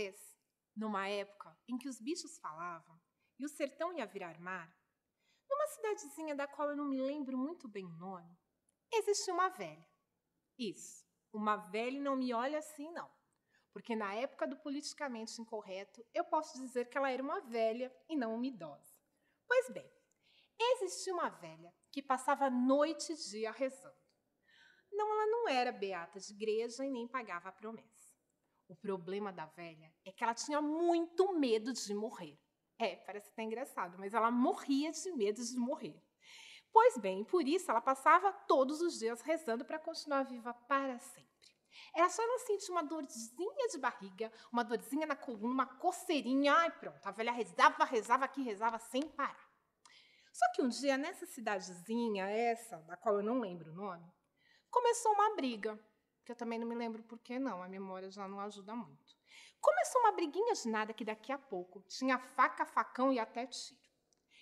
vez, numa época em que os bichos falavam e o sertão ia virar mar, numa cidadezinha da qual eu não me lembro muito bem o nome, existia uma velha. Isso, uma velha, e não me olha assim, não. Porque na época do politicamente incorreto, eu posso dizer que ela era uma velha e não uma idosa. Pois bem, existia uma velha que passava noite e dia rezando. Não, ela não era beata de igreja e nem pagava a promessa. O problema da velha é que ela tinha muito medo de morrer. Parece até engraçado, mas ela morria de medo de morrer. Pois bem, por isso ela passava todos os dias rezando para continuar viva para sempre. Era só ela sentir uma dorzinha de barriga, uma dorzinha na coluna, uma coceirinha. Ai, pronto, a velha rezava que rezava sem parar. Só que um dia, nessa cidadezinha, essa, da qual eu não lembro o nome, começou uma briga, que eu também não me lembro por que não, a memória já não ajuda muito. Começou uma briguinha de nada que daqui a pouco tinha faca, facão e até tiro.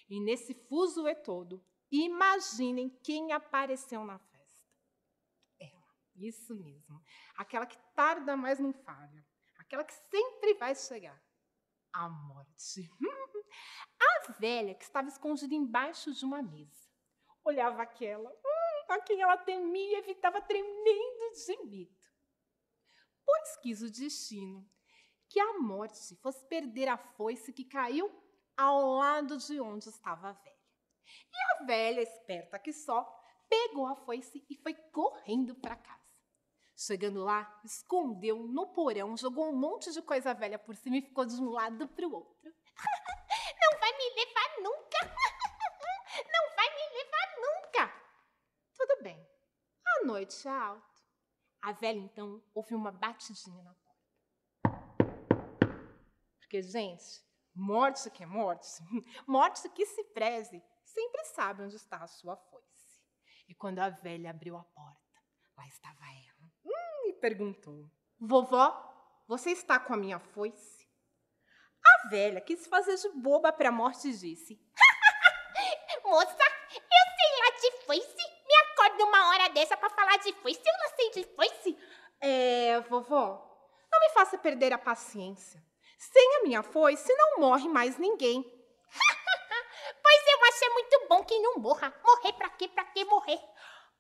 E nesse fuzuê todo, imaginem quem apareceu na festa. Ela, isso mesmo. Aquela que tarda, mas não falha. Aquela que sempre vai chegar. A morte. A velha que estava escondida embaixo de uma mesa. Olhava aquela, a quem ela temia e ficava tremendo de medo. Pois quis o destino que a morte fosse perder a foice que caiu ao lado de onde estava a velha. E a velha, esperta que só, pegou a foice e foi correndo para casa. Chegando lá, escondeu no porão, jogou um monte de coisa velha por cima e ficou de um lado para o outro. Não vai me levar nunca! Não vai me levar nunca! Tudo bem. A noite é alta. A velha, então, ouviu uma batidinha na porta. Porque, gente, morte que é morte, morte que se preze, sempre sabe onde está a sua foice. E quando a velha abriu a porta, lá estava ela. E perguntou: vovó, você está com a minha foice? A velha quis fazer de boba para a morte e disse: moça, eu sei lá de foice. Me acorda uma hora dessa para falar de foice. Eu não sei de foice. Vovó, não me faça perder a paciência. Sem a minha foice não morre mais ninguém. Pois eu achei muito bom que não morra. Morrer pra quê? Pra que morrer?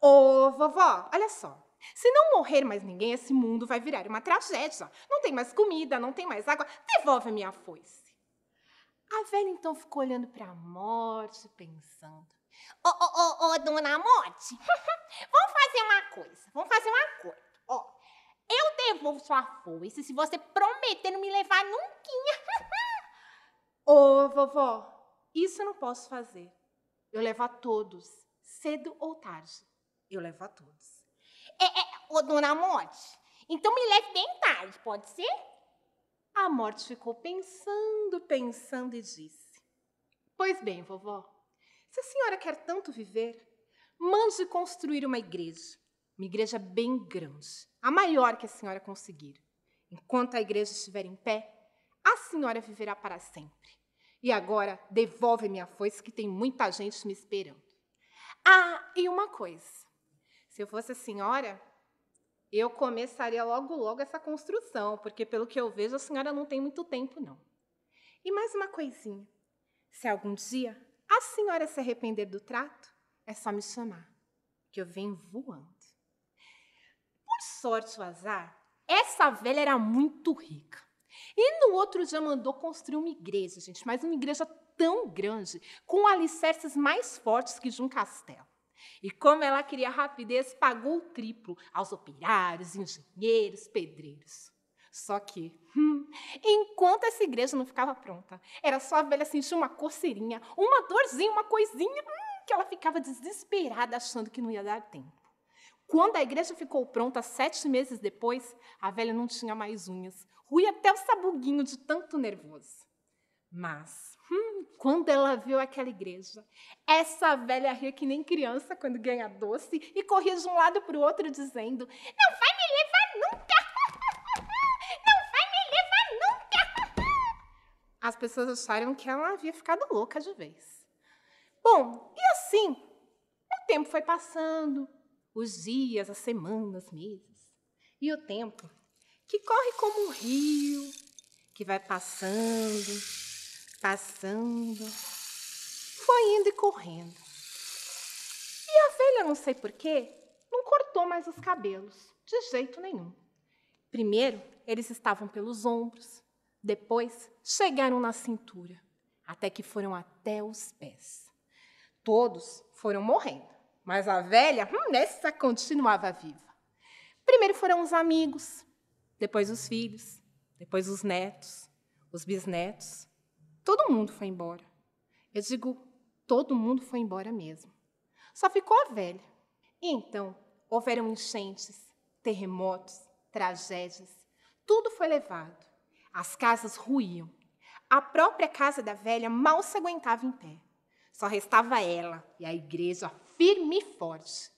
Ô, vovó, olha só. Se não morrer mais ninguém, esse mundo vai virar uma tragédia. Não tem mais comida, não tem mais água. Devolve a minha foice. A velha, então, ficou olhando para a morte, pensando. Ô, dona Morte, vamos fazer uma coisa. Vamos fazer um acordo. Ó, eu devolvo sua foice se você prometer não me levar nunca. Ô, vovó, isso eu não posso fazer. Eu levo a todos, cedo ou tarde. Eu levo a todos. Ô, dona Morte, então me leve bem tarde, pode ser? A morte ficou pensando e disse: pois bem, vovó, se a senhora quer tanto viver, mande construir uma igreja bem grande, a maior que a senhora conseguir. Enquanto a igreja estiver em pé, a senhora viverá para sempre. E agora, devolve minha foice que tem muita gente me esperando. Ah, e uma coisa, se eu fosse a senhora, eu começaria logo essa construção, porque pelo que eu vejo, a senhora não tem muito tempo, não. E mais uma coisinha, se algum dia a senhora se arrepender do trato, é só me chamar, que eu venho voando. Por sorte ou azar, essa velha era muito rica. E no outro dia mandou construir uma igreja, gente, mas uma igreja tão grande, com alicerces mais fortes que de um castelo. E como ela queria rapidez, pagou o triplo aos operários, engenheiros, pedreiros. Só que, enquanto essa igreja não ficava pronta, era só a velha sentir uma coceirinha, uma dorzinha, uma coisinha, que ela ficava desesperada, achando que não ia dar tempo. Quando a igreja ficou pronta, 7 meses depois, a velha não tinha mais unhas, ruía até o sabuguinho de tanto nervoso. Mas, quando ela viu aquela igreja, essa velha ria que nem criança quando ganha doce e corria de um lado para o outro dizendo: não vai me levar nunca! Não vai me levar nunca! As pessoas acharam que ela havia ficado louca de vez. Bom, e assim, o tempo foi passando, os dias, as semanas, meses. E o tempo, que corre como um rio, que vai passando, passando, foi indo e correndo. E a velha, não sei porquê, não cortou mais os cabelos, de jeito nenhum. Primeiro, eles estavam pelos ombros, depois chegaram na cintura, até que foram até os pés. Todos foram morrendo, mas a velha, essa continuava viva. Primeiro foram os amigos, depois os filhos, depois os netos, os bisnetos. Todo mundo foi embora. Eu digo, todo mundo foi embora mesmo. Só ficou a velha. E então, houveram enchentes, terremotos, tragédias. Tudo foi levado. As casas ruíam. A própria casa da velha mal se aguentava em pé. Só restava ela e a igreja firme e forte.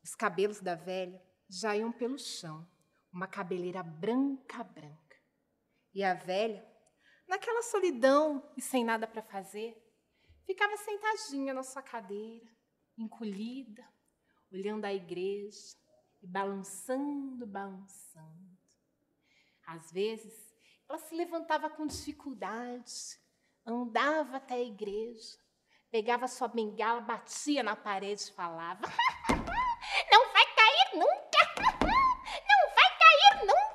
Os cabelos da velha já iam pelo chão, uma cabeleira branca. E a velha, naquela solidão e sem nada para fazer, ficava sentadinha na sua cadeira, encolhida, olhando a igreja e balançando. Às vezes, ela se levantava com dificuldade, andava até a igreja, pegava sua bengala, batia na parede e falava: "Não vai cair nunca! Não vai cair nunca!"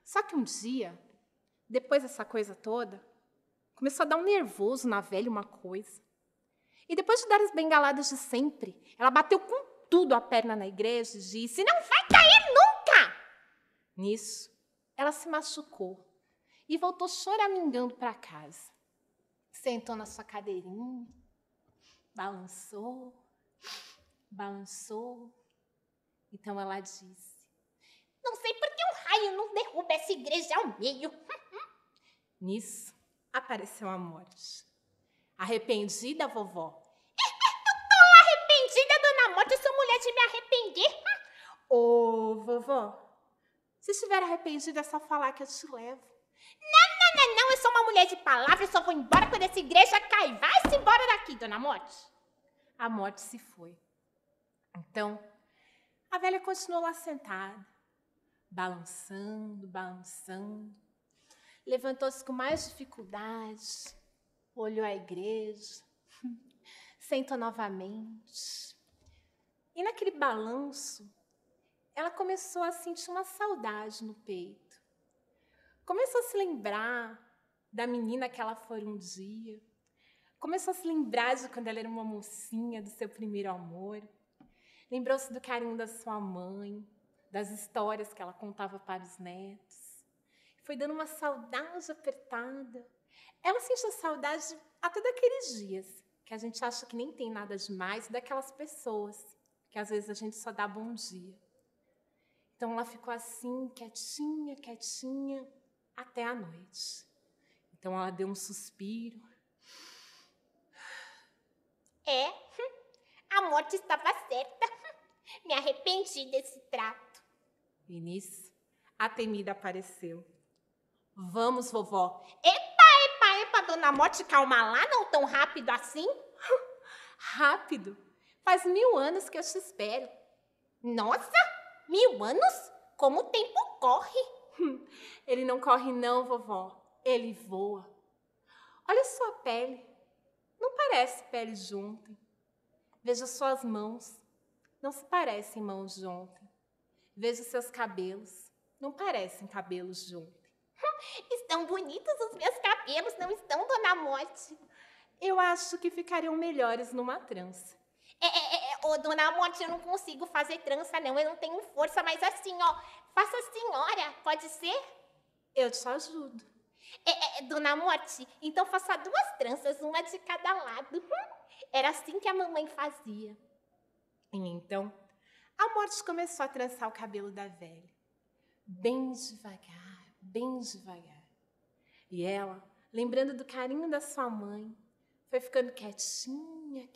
Só que um dia, depois dessa coisa toda, começou a dar um nervoso na velha uma coisa. E depois de dar as bengaladas de sempre, ela bateu com tudo a perna na igreja e disse: "Não vai cair nunca!" Nisso, ela se machucou e voltou choramingando para casa. Sentou na sua cadeirinha, balançou. Então ela disse: "Não sei por que um raio não derruba essa igreja ao meio." Nisso, apareceu a morte. Arrependida, vovó? Arrependida, dona Morte, eu sou mulher de me arrepender. Ô, vovó, se estiver arrependida, é só falar que eu te levo. Não, eu sou uma mulher de palavra, eu só vou embora quando essa igreja cair. Vai-se embora daqui, dona Morte. A morte se foi. Então, a velha continuou lá sentada, balançando. Levantou-se com mais dificuldade, olhou a igreja, sentou novamente. E naquele balanço, ela começou a sentir uma saudade no peito. Começou a se lembrar da menina que ela foi um dia. Começou a se lembrar de quando ela era uma mocinha, do seu primeiro amor. Lembrou-se do carinho da sua mãe, das histórias que ela contava para os netos. Foi dando uma saudade apertada. Ela sentiu saudade até daqueles dias, que a gente acha que nem tem nada demais, daquelas pessoas, que às vezes a gente só dá bom dia. Então ela ficou assim, quietinha, até a noite. Então ela deu um suspiro. A morte estava certa. Me arrependi desse trato. E nisso, a temida apareceu. Vamos, vovó. Epa, dona Morte, calma lá, não tão rápido assim. Rápido? Faz 1000 anos que eu te espero. Nossa, 1000 anos? Como o tempo corre. Ele não corre não, vovó. Ele voa. Olha sua pele. Não parece pele de ontem. Veja suas mãos. Não se parecem mãos de ontem. Veja seus cabelos. Não parecem cabelos de ontem. Estão bonitos os meus cabelos, não estão, dona Morte? Eu acho que ficariam melhores numa trança. Ô, dona Morte, eu não consigo fazer trança, não. Eu não tenho força, mas assim, ó, faça a senhora, pode ser? Eu te ajudo. Dona Morte, então faça 2 tranças, uma de cada lado. Era assim que a mamãe fazia. E então, a Morte começou a trançar o cabelo da velha. Bem devagar. E ela, lembrando do carinho da sua mãe, foi ficando quietinha,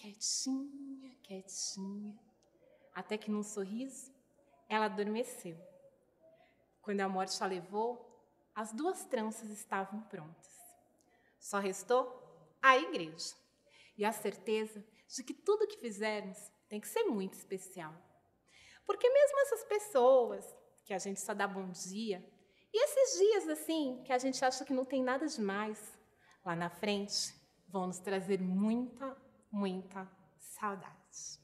até que num sorriso, ela adormeceu. Quando a morte a levou, as 2 tranças estavam prontas. Só restou a igreja e a certeza de que tudo que fizermos tem que ser muito especial. Porque mesmo essas pessoas que a gente só dá bom dia, E esses dias, assim, que a gente acha que não tem nada demais, lá na frente, vão nos trazer muita, muita saudade.